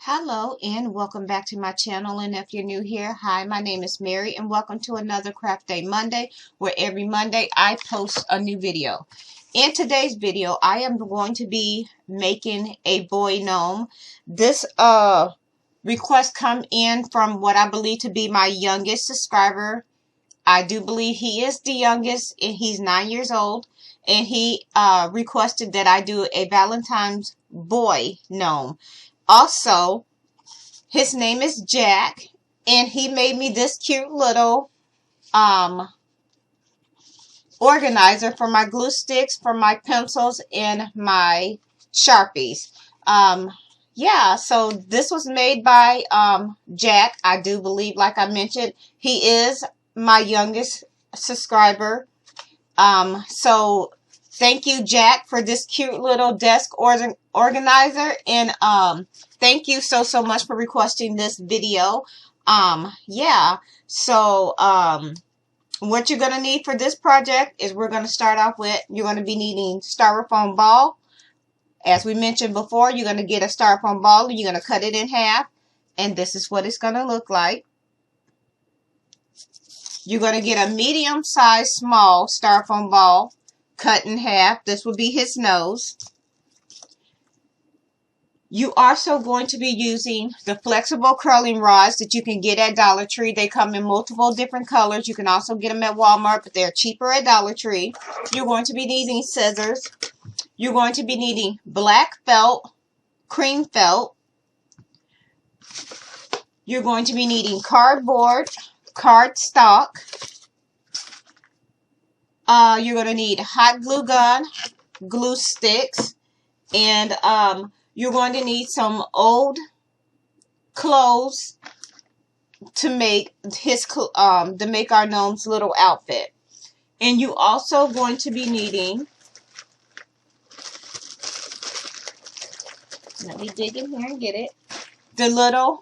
Hello and welcome back to my channel, and if you're new here, hi, my name is Mary and welcome to another Craft Day Monday, where every Monday I post a new video. In today's video I am going to be making a boy gnome. This request come in from what I believe to be my youngest subscriber. I do believe he is the youngest and he's 9 years old, and he requested that I do a Valentine's Boy Gnome. Also, his name is Jack, and he made me this cute little organizer for my glue sticks, for my pencils, and my Sharpies. Yeah, so this was made by Jack. I do believe, like I mentioned, he is my youngest subscriber. So thank you, Jack, for this cute little desk organizer, and thank you so much for requesting this video. Yeah, so what you're gonna need for this project is we're gonna start off with, you're gonna be needing styrofoam ball. As we mentioned before, you're gonna get a styrofoam ball, you're gonna cut it in half, and this is what it's gonna look like. You're gonna get a medium-sized small styrofoam ball cut in half. This will be his nose. You also going to be using the flexible curling rods that you can get at Dollar Tree. They come in multiple different colors. You can also get them at Walmart, but they're cheaper at Dollar Tree. You're going to be needing scissors. You're going to be needing black felt, cream felt. You're going to be needing cardboard, cardstock. You're going to need hot glue gun, glue sticks, and you're going to need some old clothes to make our gnome's little outfit. And you also going to be needing, let me dig in here and get it, the little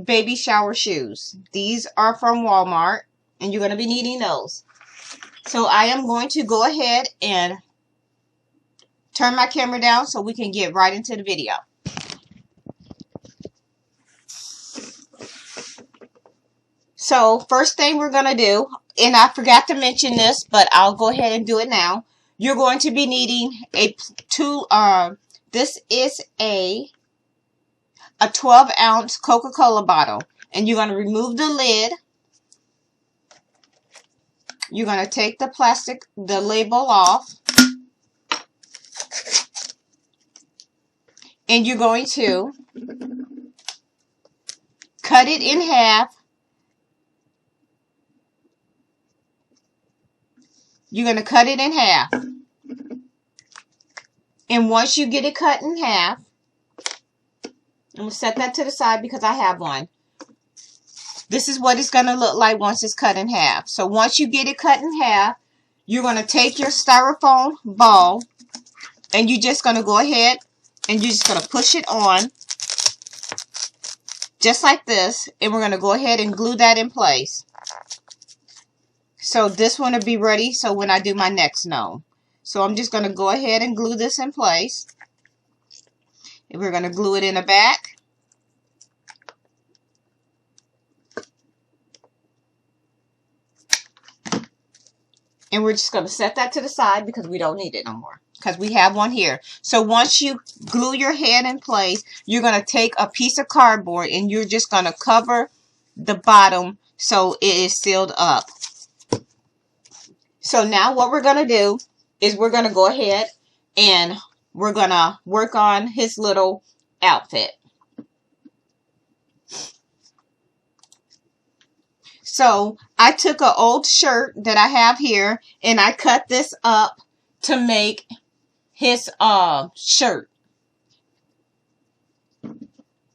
baby shower shoes. These are from Walmart, and you're going to be needing those. So I am going to go ahead and turn my camera down so we can get right into the video. So first thing we're going to do, and I forgot to mention this, but I'll go ahead and do it now. You're going to be needing this is a 12-ounce Coca-Cola bottle, and you're going to remove the lid. You're going to take the label off, and you're going to cut it in half. You're going to cut it in half. And once you get it cut in half, I'm going to set that to the side because I have one. This is what it's going to look like once it's cut in half. So once you get it cut in half, you're going to take your styrofoam ball, and you're just going to go ahead and you're just going to push it on just like this, and we're going to go ahead and glue that in place. So this one will be ready so when I do my next gnome. So I'm just going to go ahead and glue this in place. And we're going to glue it in the back. And we're just going to set that to the side because we don't need it no more, because we have one here. So once you glue your head in place, you're going to take a piece of cardboard and you're just going to cover the bottom so it is sealed up. So now what we're going to do is we're going to go ahead and we're going to work on his little outfit. So I took an old shirt that I have here and I cut this up to make his shirt.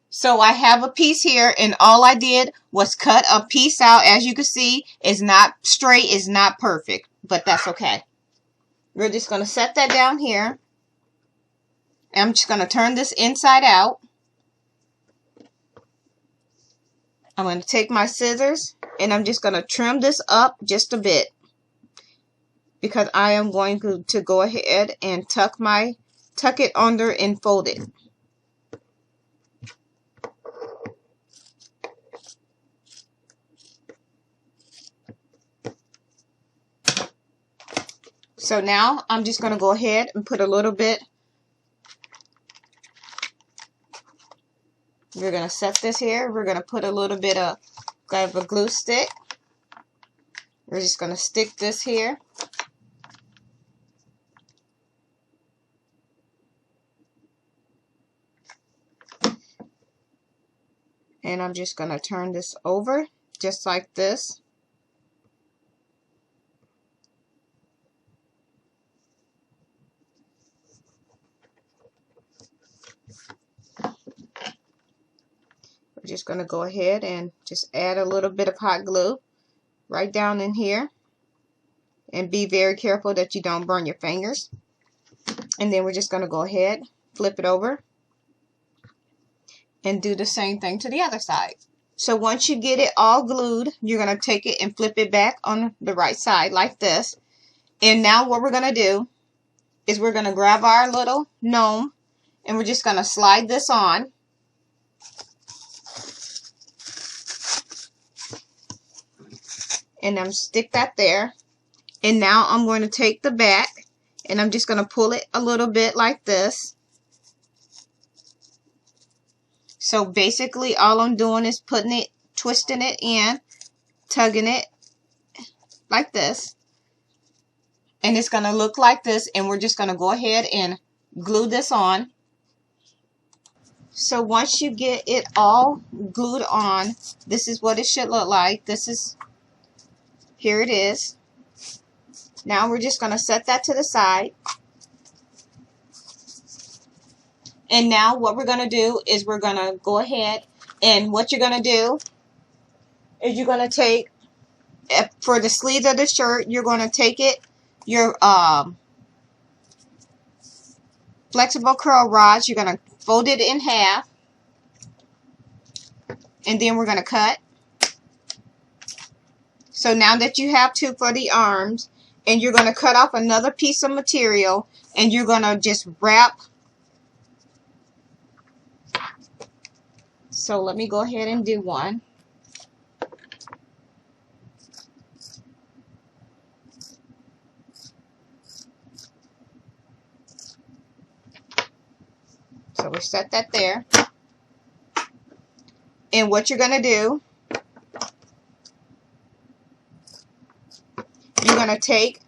So I have a piece here, and all I did was cut a piece out. As you can see, it's not straight, it's not perfect, but that's okay. We're just going to set that down here. And I'm just going to turn this inside out. I'm going to take my scissors and I'm just going to trim this up just a bit, because I am going to go ahead and tuck it under and fold it. So now I'm just going to go ahead and put a little bit. We're going to set this here. We're going to put a little bit of a glue stick. We're just going to stick this here. And I'm just going to turn this over just like this. We're just going to go ahead and just add a little bit of hot glue right down in here. And be very careful that you don't burn your fingers. And then we're just going to go ahead, flip it over, and do the same thing to the other side. So once you get it all glued, you're going to take it and flip it back on the right side like this. And now what we're going to do is we're going to grab our little gnome and we're just going to slide this on. And I'm stick that there. And now I'm going to take the back and I'm just going to pull it a little bit like this. So basically all I'm doing is putting it, twisting it in, tugging it like this. And it's going to look like this, and we're just going to go ahead and glue this on. So once you get it all glued on, this is what it should look like. Here it is. Now we're just going to set that to the side. And now what we're going to do is we're going to go ahead, and what you're going to do is you're going to take, for the sleeves of the shirt, you're going to take it, your flexible curl rods, you're going to fold it in half, and then we're going to cut. So now that you have two for the arms, and you're going to cut off another piece of material, and you're going to just wrap. So let me go ahead and do one. So we set that there. And what you're going to do, you're going to take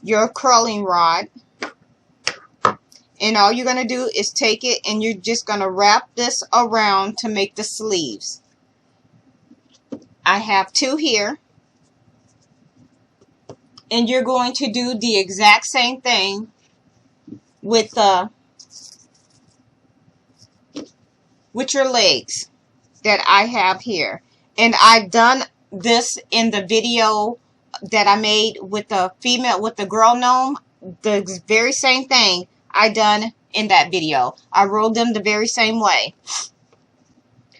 your curling rod, and all you're going to do is take it and you're just going to wrap this around to make the sleeves. I have two here. And you're going to do the exact same thing with your legs that I have here. And I've done this in the video that I made with the girl gnome. The very same thing I done in that video. I rolled them the very same way.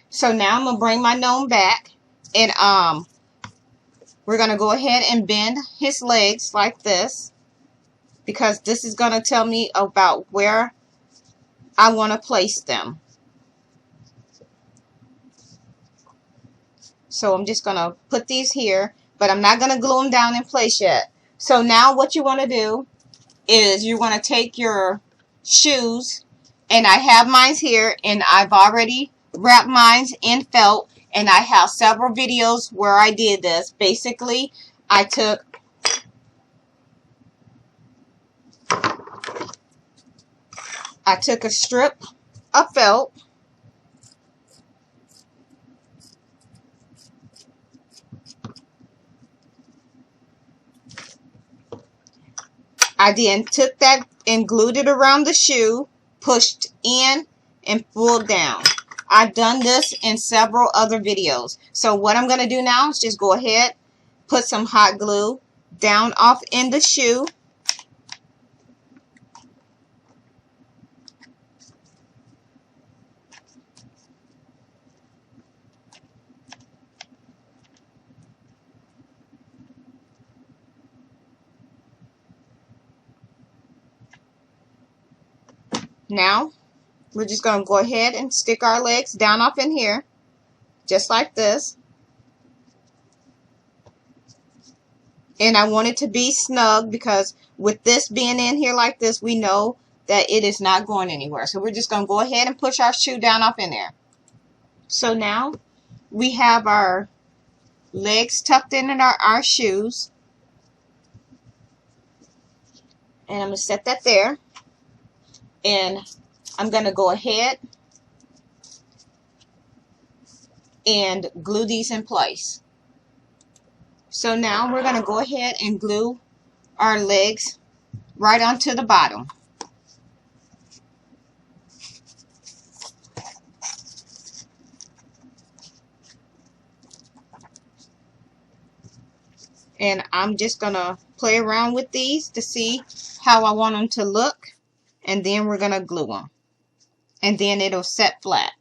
So now I'm going to bring my gnome back, and we're going to go ahead and bend his legs like this, because this is going to tell me about where I want to place them. So I'm just going to put these here, but I'm not going to glue them down in place yet. So now what you want to do is you want to take your shoes, and I have mine here, and I've already wrapped mine in felt, and I have several videos where I did this. Basically, I took a strip of felt, I then took that and glued it around the shoe, pushed in, and pulled down. I've done this in several other videos. So what I'm going to do now is just go ahead, put some hot glue down off in the shoe. Now, we're just going to go ahead and stick our legs down off in here, just like this. And I want it to be snug because with this being in here like this, we know that it is not going anywhere. So we're just going to go ahead and push our shoe down off in there. So now we have our legs tucked in our shoes. And I'm going to set that there. And I'm going to go ahead and glue these in place. So now we're going to go ahead and glue our legs right onto the bottom. And I'm just going to play around with these to see how I want them to look. And then we're going to glue them. And then it'll set flat.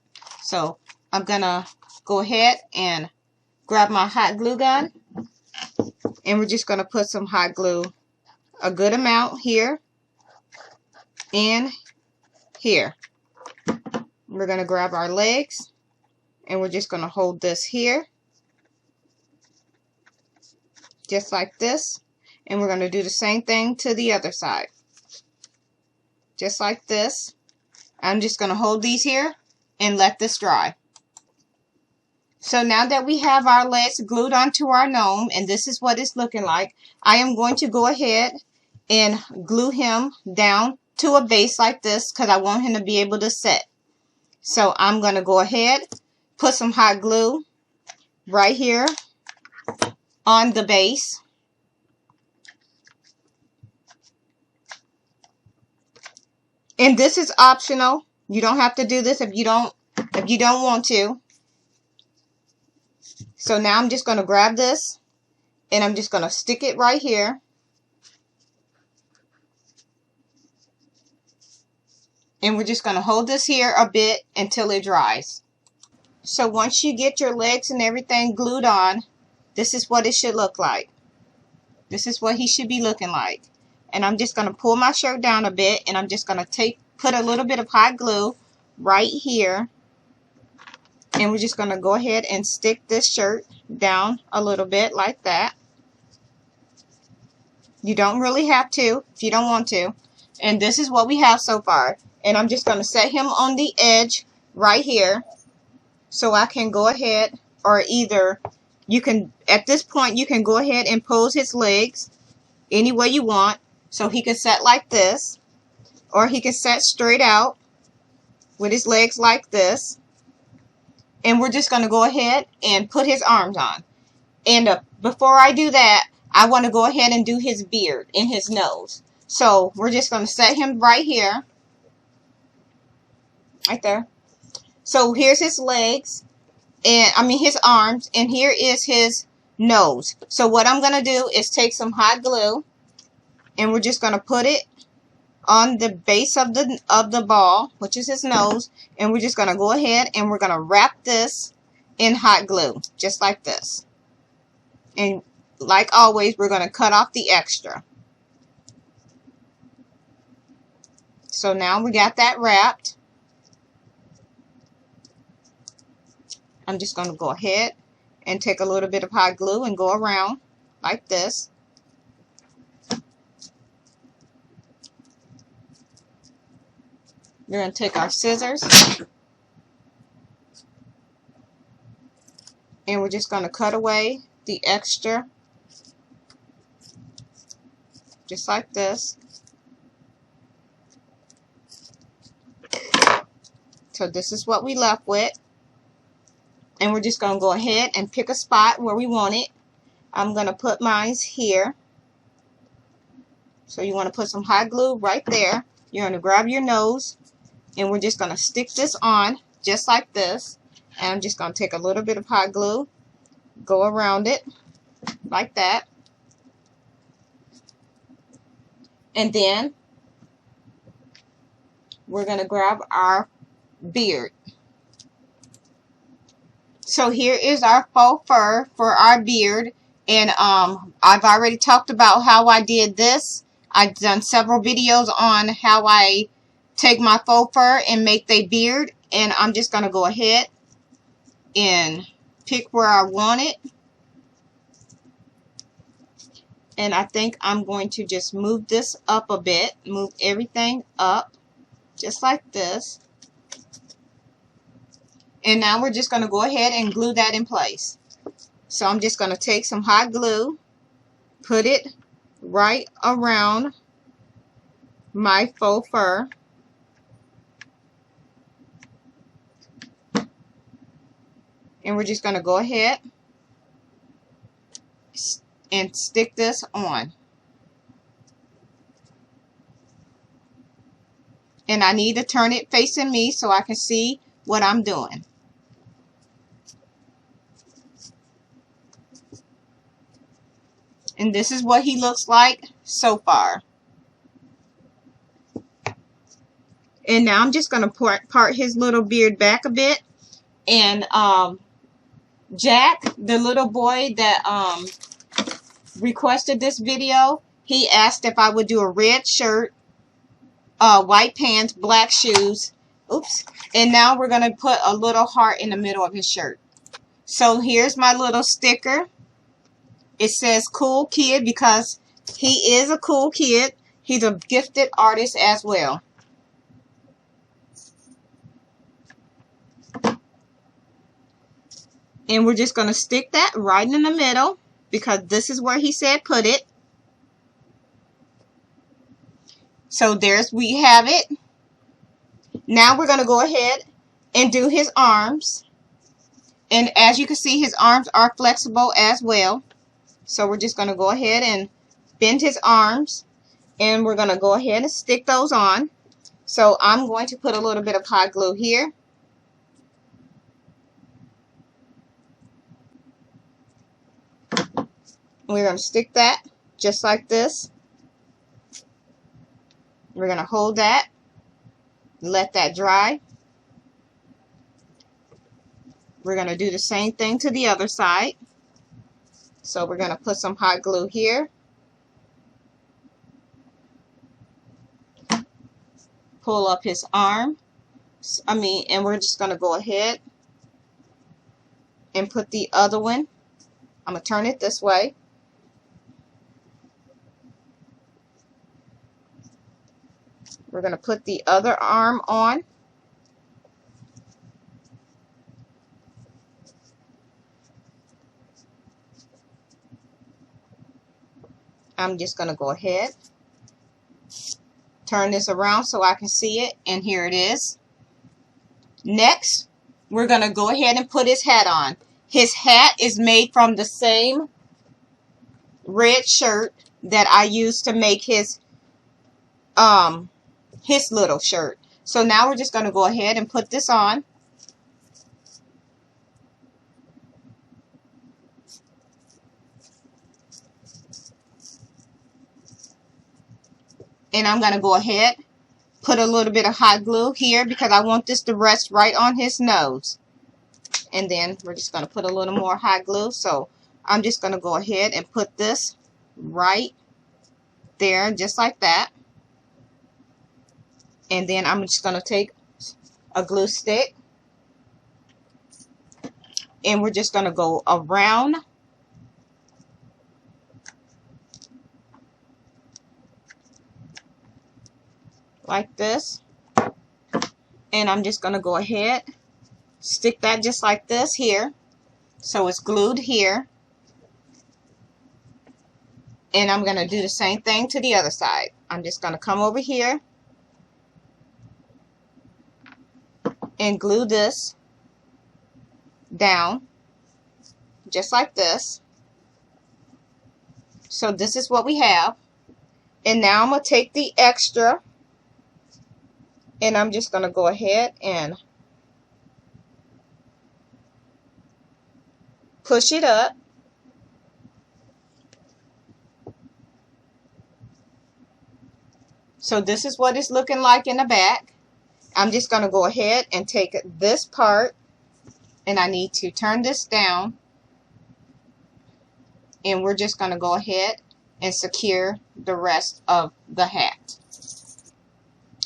So I'm going to go ahead and grab my hot glue gun. And we're just going to put some hot glue, a good amount here and here. We're going to grab our legs. And we're just going to hold this here. Just like this. And we're going to do the same thing to the other side. Just like this. I'm just going to hold these here and let this dry. So now that we have our legs glued onto our gnome, and this is what it's looking like, I am going to go ahead and glue him down to a base like this because I want him to be able to set. So I'm going to go ahead, put some hot glue right here on the base. And this is optional. You don't have to do this if you don't want to. So now I'm just going to grab this and I'm just going to stick it right here. And we're just going to hold this here a bit until it dries. So once you get your legs and everything glued on, this is what it should look like. This is what he should be looking like. And I'm just going to pull my shirt down a bit and I'm just going to put a little bit of hot glue right here. And we're just going to go ahead and stick this shirt down a little bit like that. You don't really have to if you don't want to. And this is what we have so far. And I'm just going to set him on the edge right here. So I can go ahead, or either you can, at this point, you can go ahead and pose his legs any way you want. So he can set like this, or he can set straight out with his legs like this. And we're just going to go ahead and put his arms on. And before I do that, I want to go ahead and do his beard and his nose. So we're just going to set him right here. Right there. So here's his legs, and his arms, and here is his nose. So what I'm going to do is take some hot glue, and we're just going to put it on the base of the ball, which is his nose, and we're just going to go ahead and we're going to wrap this in hot glue, just like this. And like always, we're going to cut off the extra. So now we got that wrapped. I'm just going to go ahead and take a little bit of hot glue and go around like this. We're going to take our scissors and we're just going to cut away the extra just like this. So this is what we left with. And we're just going to go ahead and pick a spot where we want it. I'm going to put mine here. So you want to put some hot glue right there. You're going to grab your nose. And we're just going to stick this on just like this. And I'm just going to take a little bit of hot glue. Go around it like that. And then we're going to grab our beard. So here is our faux fur for our beard, and I've already talked about how I did this. I've done several videos on how I take my faux fur and make the beard, and I'm just going to go ahead and pick where I want it. And I think I'm going to just move this up a bit, move everything up just like this. And now we're just going to go ahead and glue that in place. So I'm just going to take some hot glue, put it right around my faux fur. And we're just going to go ahead and stick this on. And I need to turn it facing me so I can see what I'm doing. And this is what he looks like so far. And now I'm just going to part his little beard back a bit. And Jack, the little boy that requested this video, he asked if I would do a red shirt, white pants, black shoes. Oops. And now we're going to put a little heart in the middle of his shirt. So here's my little sticker. It says cool kid because he is a cool kid. He's a gifted artist as well. And we're just going to stick that right in the middle because this is where he said put it. So we have it. Now we're going to go ahead and do his arms. And as you can see, his arms are flexible as well. So we're just going to go ahead and bend his arms. And we're going to go ahead and stick those on. So I'm going to put a little bit of hot glue here. We're going to stick that just like this. We're going to hold that, let that dry. We're going to do the same thing to the other side. So we're going to put some hot glue here. Pull up his arm. And we're just going to go ahead and put the other one. I'm going to turn it this way. We're going to put the other arm on. I'm just going to go ahead, turn this around so I can see it, and here it is. Next, we're going to go ahead and put his hat on. His hat is made from the same red shirt that I used to make his little shirt. So now we're just going to go ahead and put this on. And I'm going to go ahead, put a little bit of hot glue here because I want this to rest right on his nose. And then we're just going to put a little more hot glue. So I'm just going to go ahead and put this right there, just like that. And then I'm just going to take a glue stick. And we're just going to go around. Like this. And I'm just going to go ahead, stick that just like this here. So it's glued here. And I'm going to do the same thing to the other side. I'm just going to come over here and glue this down just like this. So this is what we have. And now I'm going to take the extra and I'm just going to go ahead and push it up. So this is what it's looking like in the back. I'm just going to go ahead and take this part, and I need to turn this down, and we're just going to go ahead and secure the rest of the hat.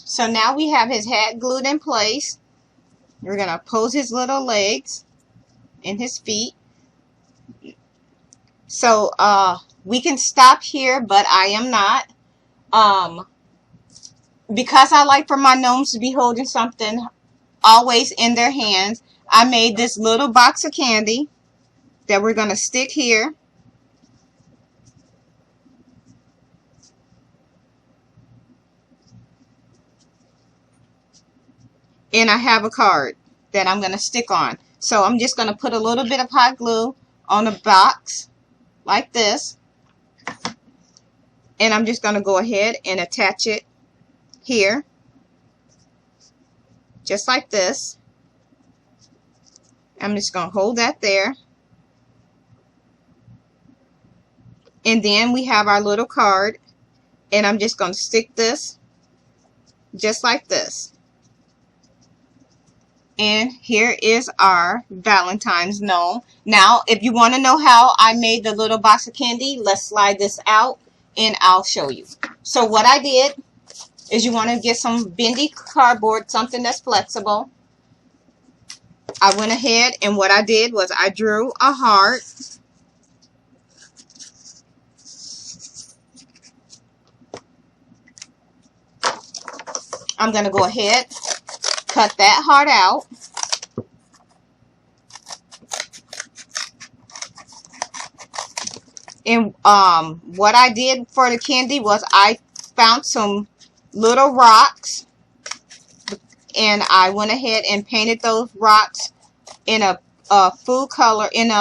So now we have his hat glued in place. We're going to pose his little legs and his feet. So We can stop here, but I am not. Because I like for my gnomes to be holding something always in their hands, I made this little box of candy that we're going to stick here. And I have a card that I'm going to stick on. So I'm just going to put a little bit of hot glue on the box like this. And I'm just going to go ahead and attach it here. Just like this. I'm just going to hold that there. And then we have our little card. And I'm just going to stick this just like this. And here is our Valentine's gnome. Now, if you want to know how I made the little box of candy, let's slide this out and I'll show you. So what I did is you want to get some bendy cardboard, something that's flexible. I went ahead and what I did was I drew a heart. I'm going to go ahead, cut that heart out. And what I did for the candy was I found some little rocks. And I went ahead and painted those rocks in a food color, in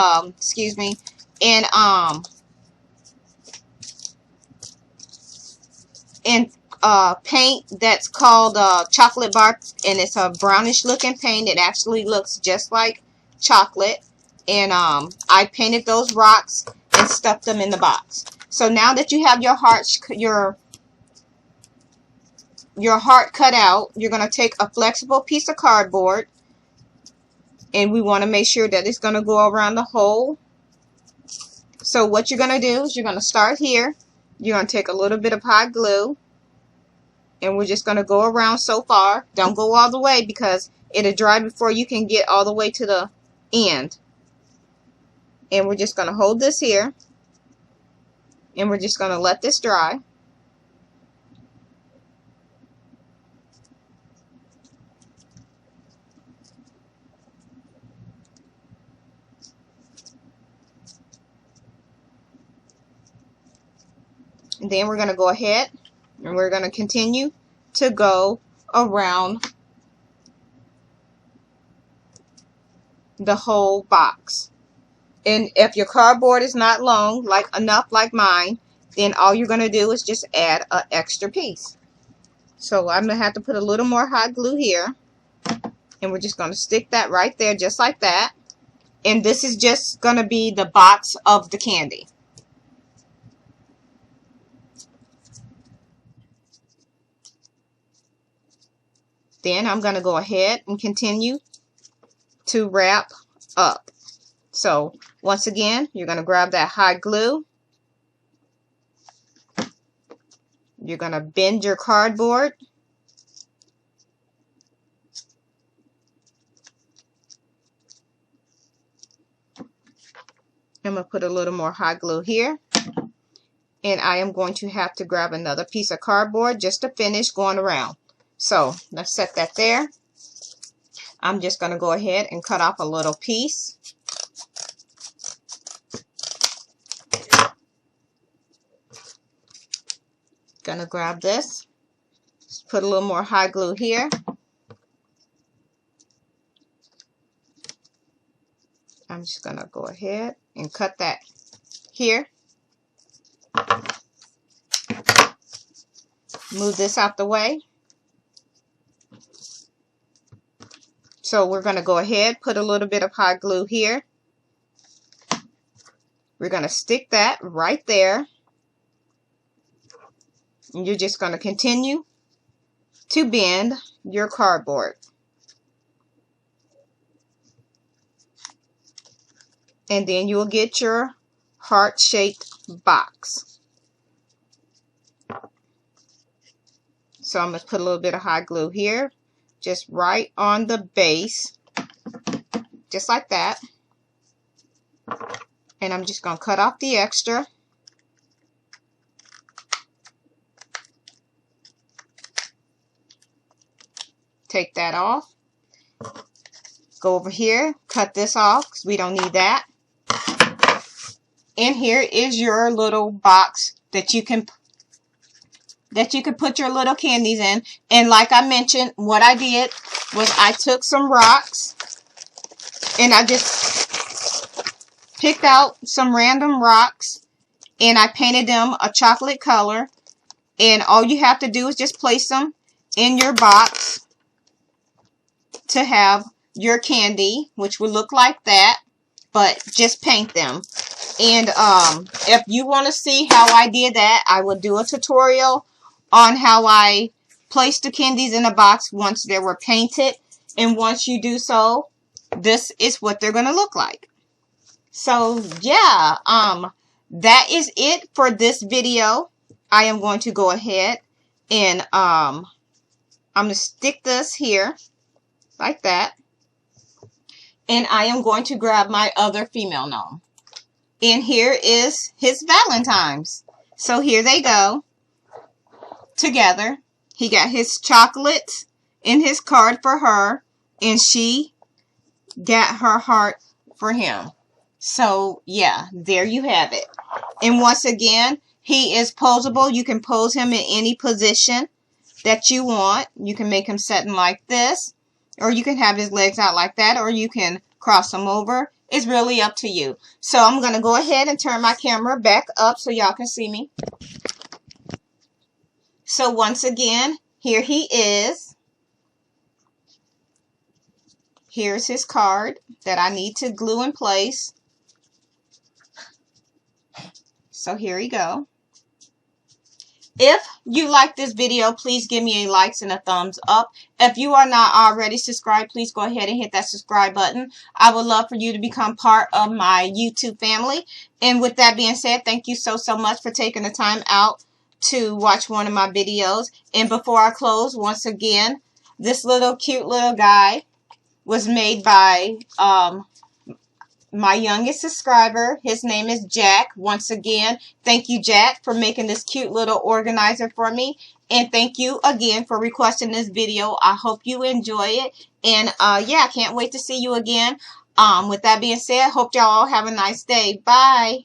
paint that's called chocolate bar, and it's a brownish looking paint. It actually looks just like chocolate, and I painted those rocks and stuffed them in the box. So now that you have your heart cut out, you're going to take a flexible piece of cardboard, and we want to make sure that it's going to go around the hole. So what you're going to do is you're going to start here. You're going to take a little bit of hot glue, and we're just going to go around so far. Don't go all the way because it'll dry before you can get all the way to the end. And we're just going to hold this here, and we're just going to let this dry. And then we're going to go ahead and we're going to continue to go around the whole box. And if your cardboard is not long, enough like mine, then all you're going to do is just add an extra piece. So I'm going to have to put a little more hot glue here. And we're just going to stick that right there just like that. And this is just going to be the box of the candy. Then I'm going to go ahead and continue to wrap up. So once again, you're going to grab that hot glue. You're going to bend your cardboard. I'm going to put a little more hot glue here. And I am going to have to grab another piece of cardboard just to finish going around. So let's set that there. I'm just going to go ahead and cut off a little piece. Gonna grab this. Just put a little more hot glue here. I'm just gonna go ahead and cut that here. Move this out the way. So we're going to go ahead, put a little bit of hot glue here. We're going to stick that right there. And you're just going to continue to bend your cardboard. And then you will get your heart-shaped box. So I'm going to put a little bit of hot glue here. Just right on the base, just like that. And I'm just going to cut off the extra. take that off. Go over here, cut this off because we don't need that. And here is your little box that you can put your little candies in. And like I mentioned, what I did was I took some rocks and I just picked out some random rocks and I painted them a chocolate color. And all you have to do is just place them in your box to have your candy, which would look like that, but just paint them. And if you want to see how I did that, I will do a tutorial on how I placed the candies in a box once they were painted. And once you do so, this is what they're going to look like. So yeah, that is it for this video. I am going to go ahead and I'm going to stick this here like that. And I am going to grab my other female gnome. And here is his Valentines. So here they go together. He got his chocolates in his card for her. And she got her heart for him. So yeah, there you have it. And once again, he is posable. You can pose him in any position that you want. You can make him sitting like this. Or you can have his legs out like that. Or you can cross him over. It's really up to you. So I'm going to go ahead and turn my camera back up so y'all can see me. So once again, here he is. Here's his card that I need to glue in place. So here we go. If you like this video, please give me a like and a thumbs up. If you are not already subscribed, please go ahead and hit that subscribe button. I would love for you to become part of my YouTube family. And with that being said, thank you so much for taking the time out to watch one of my videos. And before I close, once again, this little cute little guy was made by my youngest subscriber. His name is Jack. Once again, thank you, Jack, for making this cute little organizer for me. And thank you again for requesting this video. I hope you enjoy it. And yeah, I can't wait to see you again. With that being said, hope y'all all have a nice day. Bye.